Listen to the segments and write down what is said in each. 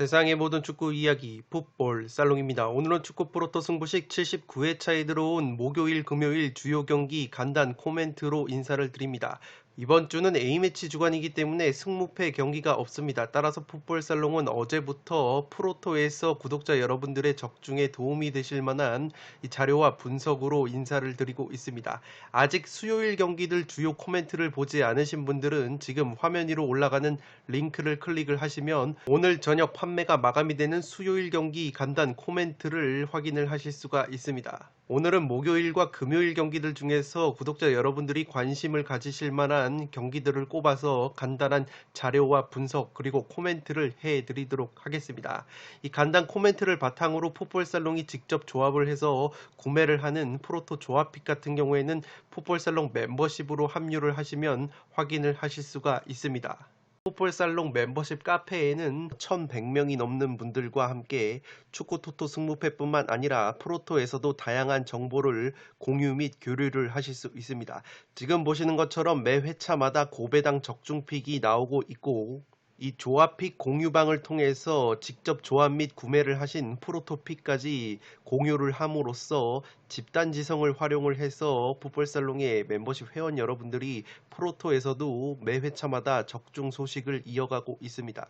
세상의 모든 축구 이야기 풋볼 살롱입니다. 오늘은 축구 프로토 승부식 79회차에 들어온 목요일 금요일 주요 경기 간단 코멘트로 인사를 드립니다. 이번 주는 A매치 주간이기 때문에 승무패 경기가 없습니다. 따라서 풋볼 살롱은 어제부터 프로토에서 구독자 여러분들의 적중에 도움이 되실 만한 이 자료와 분석으로 인사를 드리고 있습니다. 아직 수요일 경기들 주요 코멘트를 보지 않으신 분들은 지금 화면 위로 올라가는 링크를 클릭을 하시면 오늘 저녁 판매가 마감이 되는 수요일 경기 간단 코멘트를 확인을 하실 수가 있습니다. 오늘은 목요일과 금요일 경기들 중에서 구독자 여러분들이 관심을 가지실 만한 경기들을 꼽아서 간단한 자료와 분석 그리고 코멘트를 해드리도록 하겠습니다. 이 간단 코멘트를 바탕으로 풋볼살롱이 직접 조합을 해서 구매를 하는 프로토 조합픽 같은 경우에는 풋볼살롱 멤버십으로 합류를 하시면 확인을 하실 수가 있습니다. 풋볼살롱 멤버십 카페에는 1100명이 넘는 분들과 함께 축구 토토 승무패뿐만 아니라 프로토에서도 다양한 정보를 공유 및 교류를 하실 수 있습니다. 지금 보시는 것처럼 매 회차마다 고배당 적중픽이 나오고 있고 이 조합픽 공유방을 통해서 직접 조합 및 구매를 하신 프로토픽까지 공유를 함으로써 집단지성을 활용을 해서 풋볼살롱의 멤버십 회원 여러분들이 프로토에서도 매 회차마다 적중 소식을 이어가고 있습니다.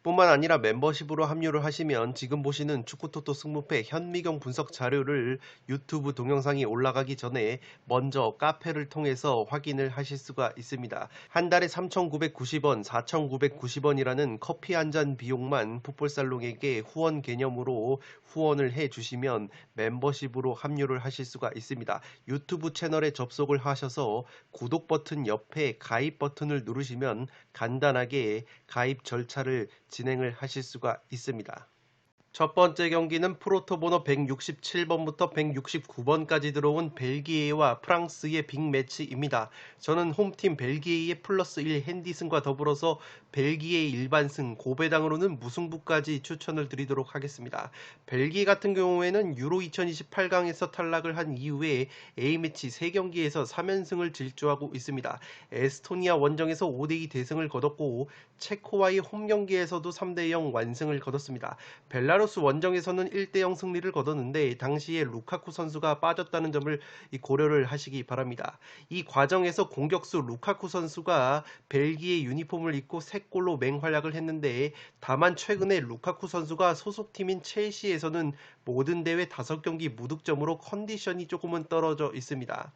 뿐만 아니라 멤버십으로 합류를 하시면 지금 보시는 축구토토 승무패 현미경 분석 자료를 유튜브 동영상이 올라가기 전에 먼저 카페를 통해서 확인을 하실 수가 있습니다. 한 달에 3,990원, 4,990원이라는 커피 한 잔 비용만 풋볼살롱에게 후원 개념으로 후원을 해주시면 멤버십으로 합류를 하실 수가 있습니다. 유튜브 채널에 접속을 하셔서 구독 버튼 옆에 가입 버튼을 누르시면 간단하게 가입 절차를 진행을 하실 수가 있습니다. 첫 번째 경기는 프로토 번호 167번부터 169번까지 들어온 벨기에와 프랑스의 빅매치입니다. 저는 홈팀 벨기에의 플러스 1 핸디슨과 더불어서 벨기에의 일반승 고배당으로는 무승부까지 추천을 드리도록 하겠습니다. 벨기에 같은 경우에는 유로 2028강에서 탈락을 한 이후에 A매치 3경기에서 3연승을 질주하고 있습니다. 에스토니아 원정에서 5대2 대승을 거뒀고 체코와의 홈경기에서도 3대0 완승을 거뒀습니다. 벨라루스 원정에서는 1대0 승리를 거뒀는데 당시에 루카쿠 선수가 빠졌다는 점을 고려를 하시기 바랍니다. 이 과정에서 공격수 루카쿠 선수가 벨기에 유니폼을 입고 3골로 맹활약을 했는데 다만 최근에 루카쿠 선수가 소속팀인 첼시에서는 모든 대회 5경기 무득점으로 컨디션이 조금은 떨어져 있습니다.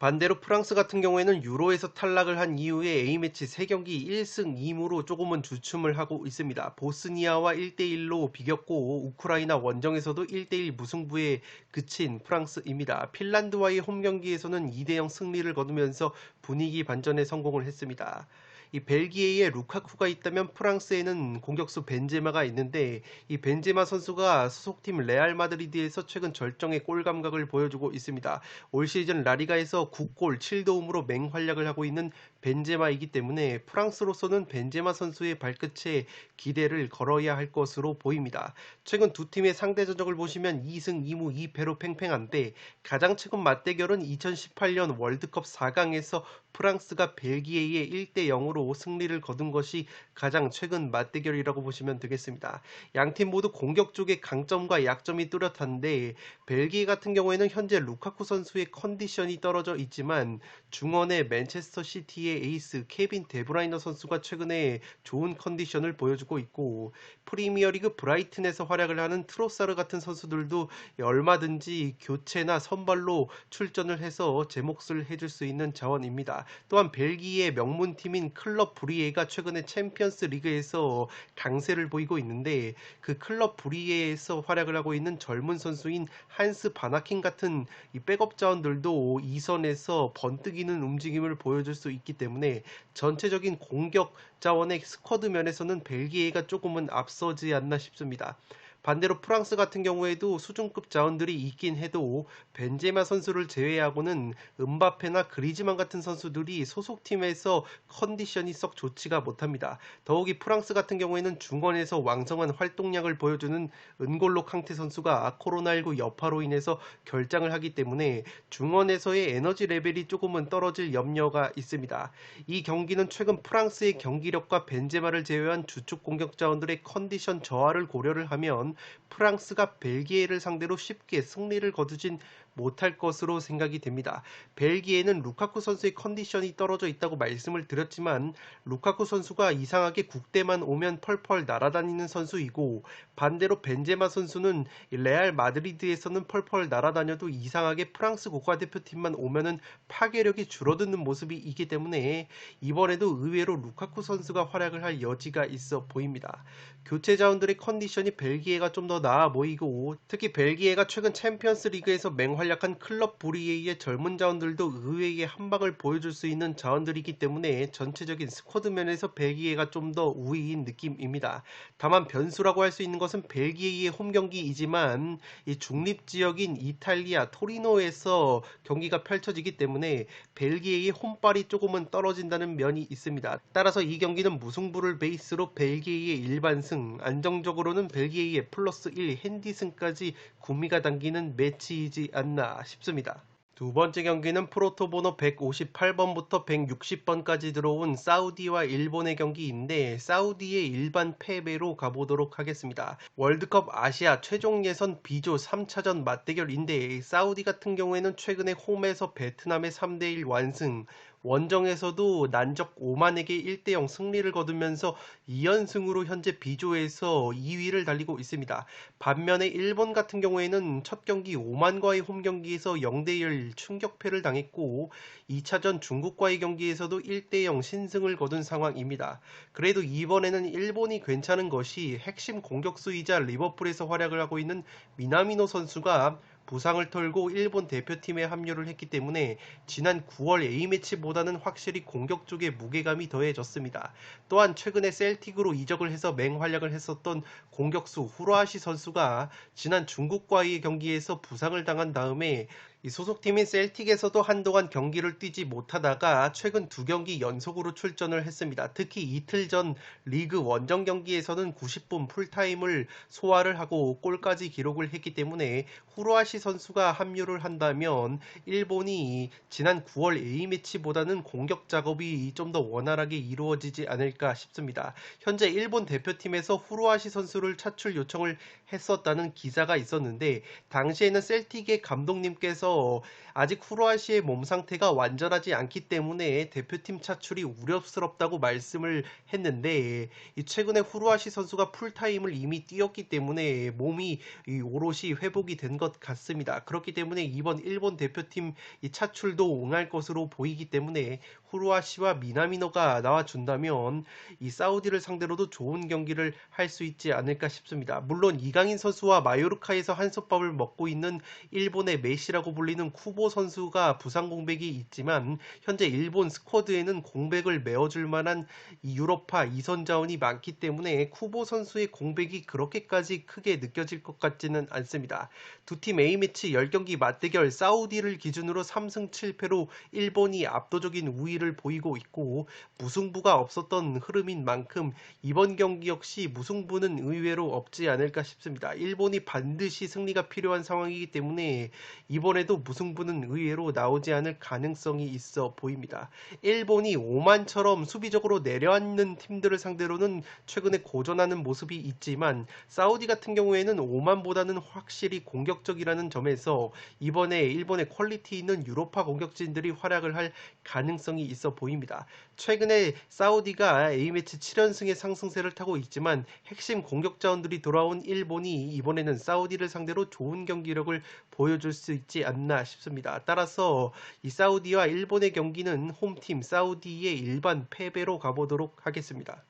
반대로 프랑스 같은 경우에는 유로에서 탈락을 한 이후에 A매치 3경기 1승 2무로 조금은 주춤을 하고 있습니다. 보스니아와 1대1로 비겼고 우크라이나 원정에서도 1대1 무승부에 그친 프랑스입니다. 핀란드와의 홈경기에서는 2대0 승리를 거두면서 분위기 반전에 성공을 했습니다. 이 벨기에에 루카쿠가 있다면 프랑스에는 공격수 벤제마가 있는데 이 벤제마 선수가 소속팀 레알 마드리드에서 최근 절정의 골 감각을 보여주고 있습니다. 올 시즌 라리가에서 9골 7도움으로 맹활약을 하고 있는 벤제마이기 때문에 프랑스로서는 벤제마 선수의 발끝에 기대를 걸어야 할 것으로 보입니다. 최근 두 팀의 상대 전적을 보시면 2승 2무 2패로 팽팽한데 가장 최근 맞대결은 2018년 월드컵 4강에서 프랑스가 벨기에에 1대0으로 승리를 거둔 것이 가장 최근 맞대결이라고 보시면 되겠습니다. 양팀 모두 공격 쪽의 강점과 약점이 뚜렷한데 벨기에 같은 경우에는 현재 루카쿠 선수의 컨디션이 떨어져 있지만 중원의 맨체스터 시티의 에이스 케빈 데브라이너 선수가 최근에 좋은 컨디션을 보여주고 있고 프리미어리그 브라이튼에서 활약을 하는 트로사르 같은 선수들도 얼마든지 교체나 선발로 출전을 해서 제 몫을 해줄 수 있는 자원입니다. 또한 벨기에의 명문팀인 클럽 브리에가 최근에 챔피언스 리그에서 강세를 보이고 있는데 그 클럽 브리에에서 활약을 하고 있는 젊은 선수인 한스 바나킨 같은 이 백업 자원들도 2선에서 번뜩이는 움직임을 보여줄 수 있기 때문에 전체적인 공격 자원의 스쿼드 면에서는 벨기에가 조금은 앞서지 않나 싶습니다. 반대로 프랑스 같은 경우에도 수준급 자원들이 있긴 해도 벤제마 선수를 제외하고는 음바페나 그리즈만 같은 선수들이 소속팀에서 컨디션이 썩 좋지가 못합니다. 더욱이 프랑스 같은 경우에는 중원에서 왕성한 활동량을 보여주는 은골로 캉테 선수가 코로나19 여파로 인해서 결장을 하기 때문에 중원에서의 에너지 레벨이 조금은 떨어질 염려가 있습니다. 이 경기는 최근 프랑스의 경기력과 벤제마를 제외한 주축 공격 자원들의 컨디션 저하를 고려를 하면 프랑스가 벨기에를 상대로 쉽게 승리를 거두진 못할 것으로 생각이 됩니다. 벨기에는 루카쿠 선수의 컨디션이 떨어져 있다고 말씀을 드렸지만 루카쿠 선수가 이상하게 국대만 오면 펄펄 날아다니는 선수이고 반대로 벤제마 선수는 레알 마드리드에서는 펄펄 날아다녀도 이상하게 프랑스 국가대표팀만 오면은 파괴력이 줄어드는 모습이 있기 때문에 이번에도 의외로 루카쿠 선수가 활약을 할 여지가 있어 보입니다. 교체 자원들의 컨디션이 벨기에가 좀 더 나아 보이고 특히 벨기에가 최근 챔피언스 리그에서 맹활약한 클럽 브리에이의 젊은 자원들도 의외의 한방을 보여줄 수 있는 자원들이기 때문에 전체적인 스쿼드 면에서 벨기에가 좀 더 우위인 느낌입니다. 다만 변수라고 할 수 있는 것은 벨기에의 홈 경기이지만 이 중립 지역인 이탈리아 토리노에서 경기가 펼쳐지기 때문에 벨기에의 홈발이 조금은 떨어진다는 면이 있습니다. 따라서 이 경기는 무승부를 베이스로 벨기에의 일반승, 안정적으로는 벨기에의 플러스 1 핸디승까지 구미가 당기는 매치이지 않나 싶습니다. 두 번째 경기는 프로토번호 158번부터 160번까지 들어온 사우디와 일본의 경기인데 사우디의 일반 패배로 가보도록 하겠습니다. 월드컵 아시아 최종 예선 B조 3차전 맞대결인데 사우디 같은 경우에는 최근에 홈에서 베트남의 3대1 완승, 원정에서도 난적 오만에게 1대0 승리를 거두면서 2연승으로 현재 B조에서 2위를 달리고 있습니다. 반면에 일본 같은 경우에는 첫 경기 오만과의 홈 경기에서 0대1 충격패를 당했고 2차전 중국과의 경기에서도 1대0 신승을 거둔 상황입니다. 그래도 이번에는 일본이 괜찮은 것이 핵심 공격수이자 리버풀에서 활약을 하고 있는 미나미노 선수가 부상을 털고 일본 대표팀에 합류를 했기 때문에 지난 9월 A매치보다는 확실히 공격 쪽에 무게감이 더해졌습니다. 또한 최근에 셀틱으로 이적을 해서 맹활약을 했었던 공격수 후르아시 선수가 지난 중국과의 경기에서 부상을 당한 다음에 이 소속팀인 셀틱에서도 한동안 경기를 뛰지 못하다가 최근 두 경기 연속으로 출전을 했습니다. 특히 이틀 전 리그 원정 경기에서는 90분 풀타임을 소화를 하고 골까지 기록을 했기 때문에 후르아시 선수가 합류를 한다면 일본이 지난 9월 A매치보다는 공격 작업이 좀 더 원활하게 이루어지지 않을까 싶습니다. 현재 일본 대표팀에서 후르아시 선수를 차출 요청을 했었다는 기사가 있었는데 당시에는 셀틱의 감독님께서 아직 후르아시의 몸 상태가 완전하지 않기 때문에 대표팀 차출이 우려스럽다고 말씀을 했는데 최근에 후르아시 선수가 풀타임을 이미 뛰었기 때문에 몸이 오롯이 회복이 된 것 같습니다. 그렇기 때문에 이번 일본 대표팀 차출도 응할 것으로 보이기 때문에 후르아시와 미나미노가 나와준다면 이 사우디를 상대로도 좋은 경기를 할 수 있지 않을까 싶습니다. 물론 이강인 선수와 마요르카에서 한솥밥을 먹고 있는 일본의 메시라고 불리는 쿠보 선수가 부상 공백이 있지만 현재 일본 스쿼드에는 공백을 메워줄 만한 이 유럽파 2선 자원이 많기 때문에 쿠보 선수의 공백이 그렇게까지 크게 느껴질 것 같지는 않습니다. 두 팀 A매치 10경기 맞대결 사우디를 기준으로 3승 7패로 일본이 압도적인 우위를 보이고 있고 무승부가 없었던 흐름인 만큼 이번 경기 역시 무승부는 의외로 없지 않을까 싶습니다. 일본이 반드시 승리가 필요한 상황이기 때문에 이번에도 무승부는 의외로 나오지 않을 가능성이 있어 보입니다. 일본이 오만처럼 수비적으로 내려앉는 팀들을 상대로는 최근에 고전하는 모습이 있지만 사우디 같은 경우에는 오만보다는 확실히 공격적이라는 점에서 이번에 일본의 퀄리티 있는 유로파 공격진들이 활약을 할 가능성이 있어 보입니다. 최근에 사우디가 A매치 7연승의 상승세를 타고 있지만 핵심 공격 자원들이 돌아온 일본이 이번에는 사우디를 상대로 좋은 경기력을 보여줄 수 있지 않나 싶습니다. 따라서 이 사우디와 일본의 경기는 홈팀 사우디의 일반 패배로 가보도록 하겠습니다.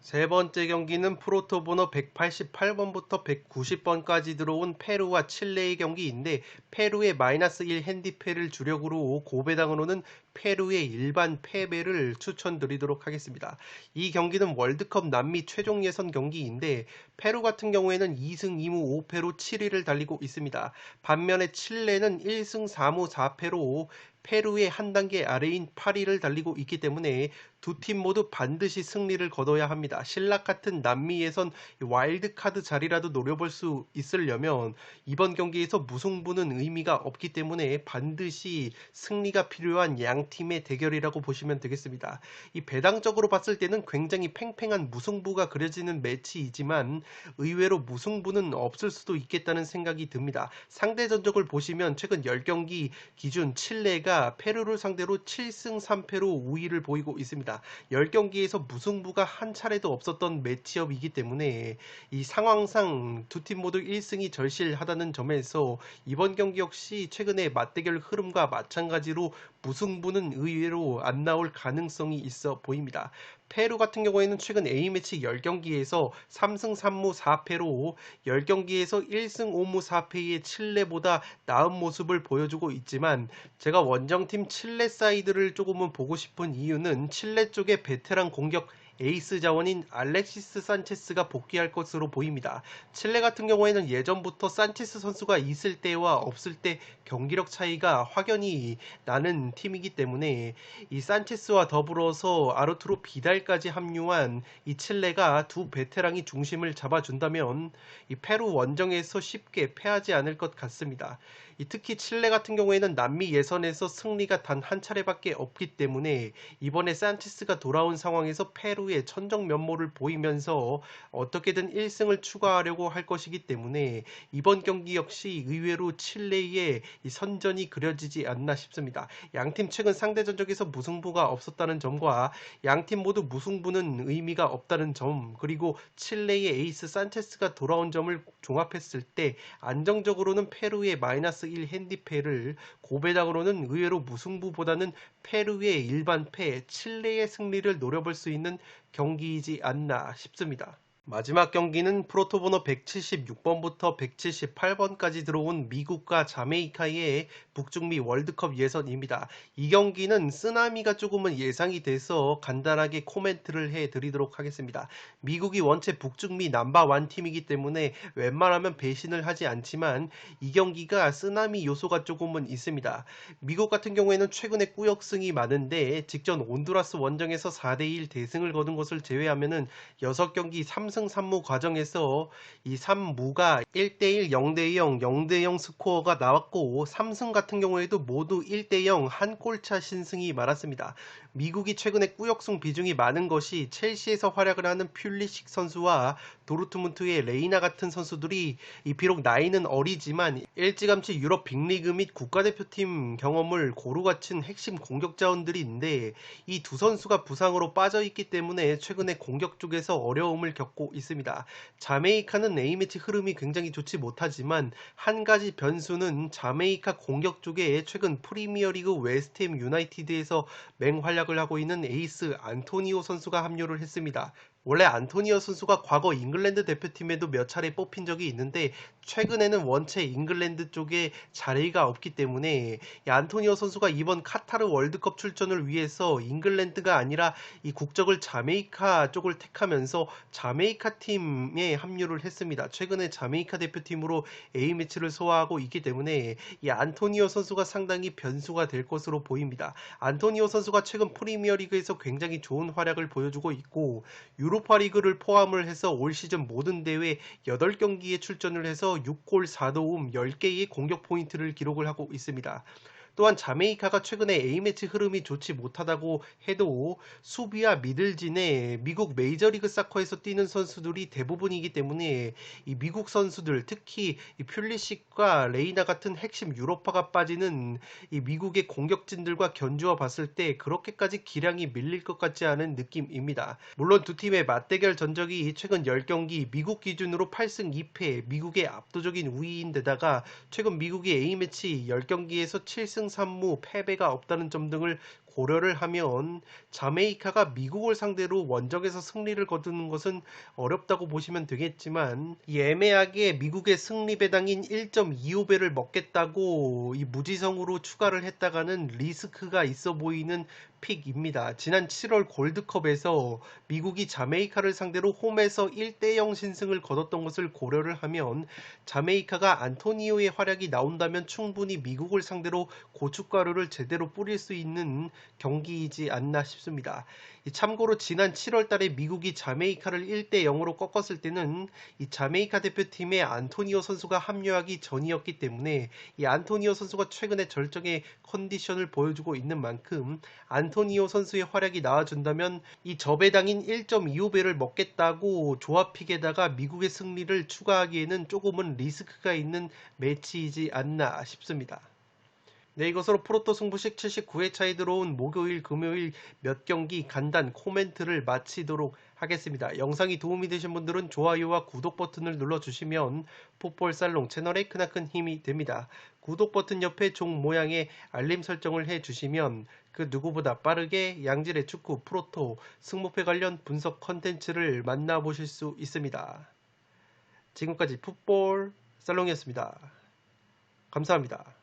세 번째 경기는 프로토번호 188번부터 190번까지 들어온 페루와 칠레의 경기인데 페루의 -1 핸디패를 주력으로 고배당으로는 페루의 일반 패배를 추천드리도록 하겠습니다. 이 경기는 월드컵 남미 최종 예선 경기인데 페루 같은 경우에는 2승 2무 5패로 7위를 달리고 있습니다. 반면에 칠레는 1승 4무 4패로 페루의 한 단계 아래인 8위를 달리고 있기 때문에 두 팀 모두 반드시 승리를 거둬야 합니다. 신락 같은 남미 예선 와일드카드 자리라도 노려볼 수 있으려면 이번 경기에서 무승부는 의미가 없기 때문에 반드시 승리가 필요한 양 팀의 대결이라고 보시면 되겠습니다. 이 배당적으로 봤을 때는 굉장히 팽팽한 무승부가 그려지는 매치이지만 의외로 무승부는 없을 수도 있겠다는 생각이 듭니다. 상대 전적을 보시면 최근 10경기 기준 칠레가 페루를 상대로 7승 3패로 우위를 보이고 있습니다. 10경기에서 무승부가 한 차례도 없었던 매치업이기 때문에 이 상황상 두 팀 모두 1승이 절실하다는 점에서 이번 경기 역시 최근의 맞대결 흐름과 마찬가지로 무승부는 의외로 안 나올 가능성이 있어 보입니다. 페루 같은 경우에는 최근 A매치 10경기에서 3승 3무 4패로 10경기에서 1승 5무 4패의 칠레보다 나은 모습을 보여주고 있지만 제가 원정팀 칠레 사이드를 조금은 보고 싶은 이유는 칠레 쪽의 베테랑 공격 에이스 자원인 알렉시스 산체스가 복귀할 것으로 보입니다. 칠레 같은 경우에는 예전부터 산체스 선수가 있을 때와 없을 때 경기력 차이가 확연히 나는 팀이기 때문에 이 산체스와 더불어서 아르투로 비달까지 합류한 이 칠레가 두 베테랑이 중심을 잡아준다면 이 페루 원정에서 쉽게 패하지 않을 것 같습니다. 특히 칠레 같은 경우에는 남미 예선에서 승리가 단 한 차례밖에 없기 때문에 이번에 산체스가 돌아온 상황에서 페루의 천정 면모를 보이면서 어떻게든 1승을 추가하려고 할 것이기 때문에 이번 경기 역시 의외로 칠레의 이 선전이 그려지지 않나 싶습니다. 양팀 최근 상대 전적에서 무승부가 없었다는 점과 양팀 모두 무승부는 의미가 없다는 점, 그리고 칠레의 에이스 산체스가 돌아온 점을 종합했을 때 안정적으로는 페루의 마이너스 1 핸디패를, 고배당으로는 의외로 무승부보다는 페루의 일반 패, 칠레의 승리를 노려볼 수 있는 경기이지 않나 싶습니다. 마지막 경기는 프로토번호 176번부터 178번까지 들어온 미국과 자메이카의 북중미 월드컵 예선입니다. 이 경기는 쓰나미가 조금은 예상이 돼서 간단하게 코멘트를 해드리도록 하겠습니다. 미국이 원체 북중미 넘버원 팀이기 때문에 웬만하면 배신을 하지 않지만 이 경기가 쓰나미 요소가 조금은 있습니다. 미국 같은 경우에는 최근에 꾸역승이 많은데 직전 온두라스 원정에서 4대1 대승을 거둔 것을 제외하면은 6경기 3승 3무 과정에서 이 3무가 1대1, 0대0, 0대0 스코어가 나왔고 3승 같은 경우에도 모두 1대0 한 골차 신승이 많았습니다. 미국이 최근에 꾸역승 비중이 많은 것이 첼시에서 활약을 하는 퓰리식 선수와 도르트문트의 레이나 같은 선수들이 비록 나이는 어리지만 일찌감치 유럽 빅리그 및 국가대표팀 경험을 고루 갖춘 핵심 공격 자원들인데 이 두 선수가 부상으로 빠져있기 때문에 최근에 공격 쪽에서 어려움을 겪고 있습니다. 자메이카는 A매치 흐름이 굉장히 좋지 못하지만 한 가지 변수는 자메이카 공격 쪽에 최근 프리미어리그 웨스트햄 유나이티드에서 맹활약을 하고 있는 에이스 안토니오 선수가 합류를 했습니다. 원래 안토니오 선수가 과거 잉글랜드 대표팀에도 몇 차례 뽑힌 적이 있는데 최근에는 원체 잉글랜드 쪽에 자리가 없기 때문에 이 안토니오 선수가 이번 카타르 월드컵 출전을 위해서 잉글랜드가 아니라 이 국적을 자메이카 쪽을 택하면서 자메이카 팀에 합류를 했습니다. 최근에 자메이카 대표팀으로 A매치를 소화하고 있기 때문에 이 안토니오 선수가 상당히 변수가 될 것으로 보입니다. 안토니오 선수가 최근 프리미어리그에서 굉장히 좋은 활약을 보여주고 있고 유로파리그를 포함을 해서 올 시즌 모든 대회 8경기에 출전을 해서 6골 4도움 10개의 공격 포인트를 기록을 하고 있습니다. 또한 자메이카가 최근에 A매치 흐름이 좋지 못하다고 해도 수비와 미들진에 미국 메이저리그 사커에서 뛰는 선수들이 대부분이기 때문에 이 미국 선수들, 특히 이 퓰리식과 레이나 같은 핵심 유럽파가 빠지는 이 미국의 공격진들과 견주어 봤을 때 그렇게까지 기량이 밀릴 것 같지 않은 느낌입니다. 물론 두 팀의 맞대결 전적이 최근 10경기 미국 기준으로 8승 2패, 미국의 압도적인 우위인데다가 최근 미국이 A매치 10경기에서 7승 3무 패배가 없다는 점 등을 고려를 하면 자메이카가 미국을 상대로 원정에서 승리를 거두는 것은 어렵다고 보시면 되겠지만, 이 애매하게 미국의 승리 배당인 1.25배를 먹겠다고 이 무지성으로 추가를 했다가는 리스크가 있어 보이는 픽입니다. 지난 7월 골드컵에서 미국이 자메이카를 상대로 홈에서 1대0 신승을 거뒀던 것을 고려를 하면 자메이카가 안토니오의 활약이 나온다면 충분히 미국을 상대로 고춧가루를 제대로 뿌릴 수 있는 경기이지 않나 싶습니다. 참고로 지난 7월 달에 미국이 자메이카를 1대0으로 꺾었을 때는 이 자메이카 대표팀에 안토니오 선수가 합류하기 전이었기 때문에 이 안토니오 선수가 최근에 절정의 컨디션을 보여주고 있는 만큼 안토니오 선수의 활약이 나와준다면 이 저배당인 1.25배를 먹겠다고 조합픽에다가 미국의 승리를 추가하기에는 조금은 리스크가 있는 매치이지 않나 싶습니다. 네, 이것으로 프로토 승부식 79회 차에 들어온 목요일, 금요일 몇 경기 간단 코멘트를 마치도록 하겠습니다. 영상이 도움이 되신 분들은 좋아요와 구독 버튼을 눌러주시면 풋볼살롱 채널에 크나큰 힘이 됩니다. 구독 버튼 옆에 종 모양의 알림 설정을 해주시면 그 누구보다 빠르게 양질의 축구, 프로토, 승무패 관련 분석 컨텐츠를 만나보실 수 있습니다. 지금까지 풋볼살롱이었습니다. 감사합니다.